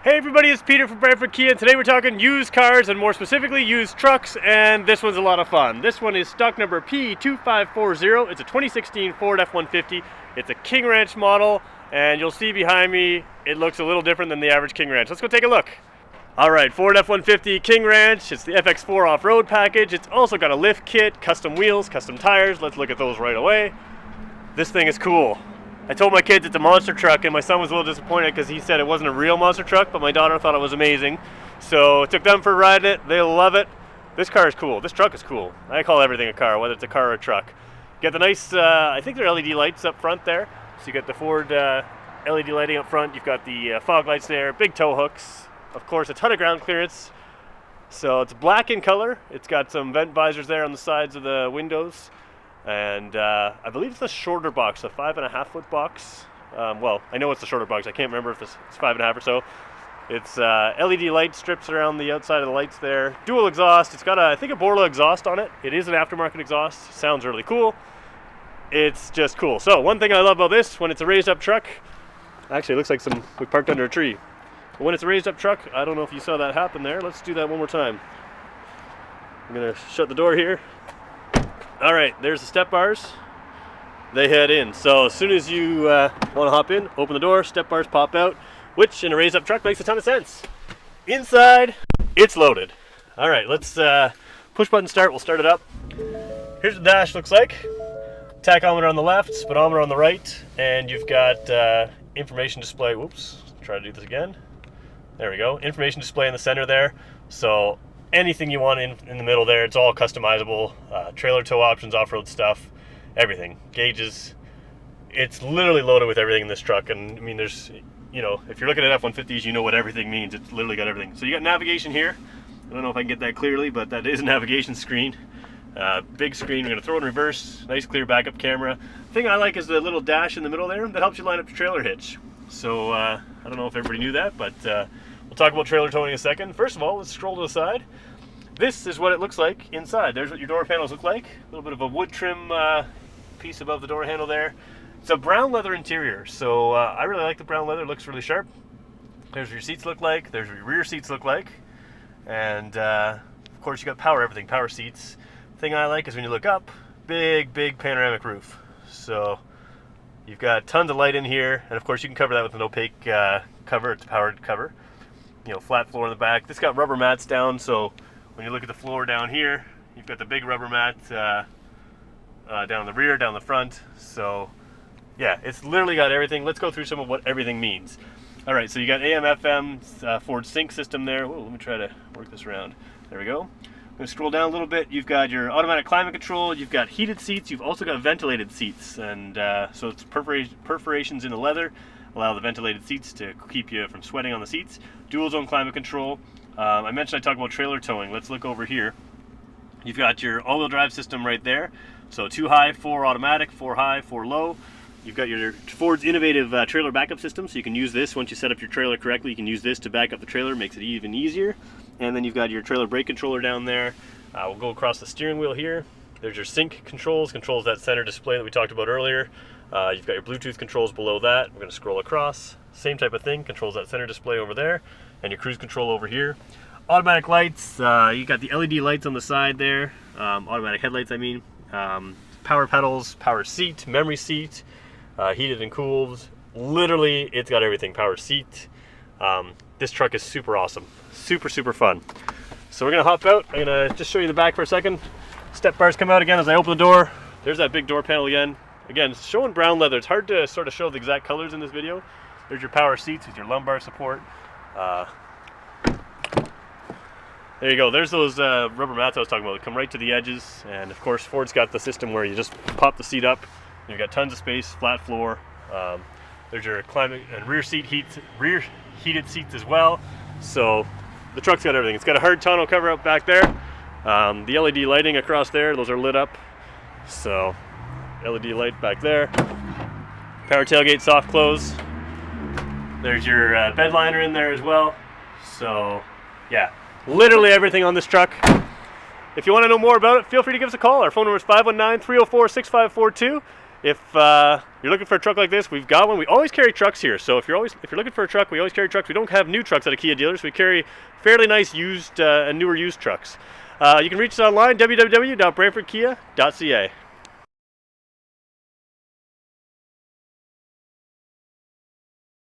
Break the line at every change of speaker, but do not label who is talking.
Hey everybody, it's Peter from Brantford Kia. Today we're talking used cars and more specifically used trucks, and this one's a lot of fun. This one is stock number P2540. It's a 2016 Ford F-150. It's a King Ranch model, and you'll see behind me it looks a little different than the average King Ranch. Let's go take a look. Alright, Ford F-150 King Ranch. It's the FX4 off-road package. It's also got a lift kit, custom wheels, custom tires. Let's look at those right away. This thing is cool. I told my kids it's a monster truck, and my son was a little disappointed because he said it wasn't a real monster truck, but my daughter thought it was amazing. So I took them for a ride in it. They love it. This car is cool. This truck is cool. I call everything a car, whether it's a car or a truck. You got the nice, I think they're LED lights up front there. So you got the Ford LED lighting up front. You've got the fog lights there, big tow hooks. Of course, a ton of ground clearance. So it's black in color. It's got some vent visors there on the sides of the windows. And I believe it's the shorter box, a 5.5 foot box. Well, I know it's the shorter box. I can't remember if it's 5.5 or so. It's LED light strips around the outside of the lights there. Dual exhaust. It's got, I think, a Borla exhaust on it. It is an aftermarket exhaust. Sounds really cool. It's just cool. So one thing I love about this, when it's a raised up truck, actually it looks like we parked under a tree. But when it's a raised up truck, I don't know if you saw that happen there. Let's do that one more time. I'm gonna shut the door here. All right, there's the step bars. They head in. So as soon as you want to hop in, open the door, step bars pop out, which in a raised up truck makes a ton of sense. Inside, it's loaded. All right, let's push button start. We'll start it up. Here's what the dash looks like. Tachometer on the left, speedometer on the right, and you've got information display. Whoops, try to do this again. There we go. Information display in the center there. So anything you want in the middle there, it's all customizable. Trailer tow options, off-road stuff, everything. Gauges. It's literally loaded with everything in this truck. And I mean, there's, you know, if you're looking at F-150s, you know what everything means. It's literally got everything. So you got navigation here. I don't know if I can get that clearly, but that is a navigation screen. Big screen. We're going to throw it in reverse. Nice clear backup camera. The thing I like is the little dash in the middle there that helps you line up your trailer hitch. So I don't know if everybody knew that, but we'll talk about trailer towing in a second. First of all, let's scroll to the side. This is what it looks like inside. There's what your door panels look like. A little bit of a wood trim piece above the door handle there. It's a brown leather interior, so I really like the brown leather. It looks really sharp. There's what your seats look like. There's what your rear seats look like. And of course you got power everything, power seats. The thing I like is when you look up, big panoramic roof. So you've got tons of light in here, and of course you can cover that with an opaque cover. It's a powered cover. You know, flat floor in the back. This got rubber mats down, so when you look at the floor down here, you've got the big rubber mat down the rear, down the front. So yeah, it's literally got everything. Let's go through some of what everything means. All right, so you got AM, FM, Ford sync system there. Whoa, let me try to work this around. There we go. I'm going to scroll down a little bit. You've got your automatic climate control. You've got heated seats. You've also got ventilated seats. And so it's perforations in the leather allow the ventilated seats to keep you from sweating on the seats. Dual zone climate control. I mentioned I talked about trailer towing. Let's look over here. You've got your all-wheel drive system right there. So 2 high, 4 automatic, 4 high, 4 low. You've got your Ford's innovative trailer backup system, so you can use this. Once you set up your trailer correctly, you can use this to back up the trailer. Makes it even easier. And then you've got your trailer brake controller down there. We'll go across the steering wheel here. There's your sync controls that center display that we talked about earlier. You've got your Bluetooth controls below that. We're going to scroll across. Same type of thing, controls that center display over there. And your cruise control over here. Automatic lights, you got the LED lights on the side there. Automatic headlights, I mean. Power pedals, power seat, memory seat, heated and cooled. Literally, it's got everything. Power seat. This truck is super awesome. Super fun. So we're going to hop out. I'm going to just show you the back for a second. Step bars come out again as I open the door. There's that big door panel again. Again, it's showing brown leather. It's hard to sort of show the exact colors in this video. There's your power seats with your lumbar support. There you go. There's those rubber mats I was talking about. They come right to the edges. And of course, Ford's got the system where you just pop the seat up. You've got tons of space, flat floor. There's your climate and rear heated seats as well. So the truck's got everything. It's got a hard tonneau cover up back there. The LED lighting across there, those are lit up. So LED light back there. Power tailgate soft close. There's your bed liner in there as well. So yeah, literally everything on this truck. If you want to know more about it, feel free to give us a call. Our phone number is 519-304-6542. If you're looking for a truck like this, we've got one. We always carry trucks here, so if you're looking for a truck, we always carry trucks. We don't have new trucks at a Kia dealers. We carry fairly nice used and newer used trucks. You can reach us online, www.brantfordkia.ca.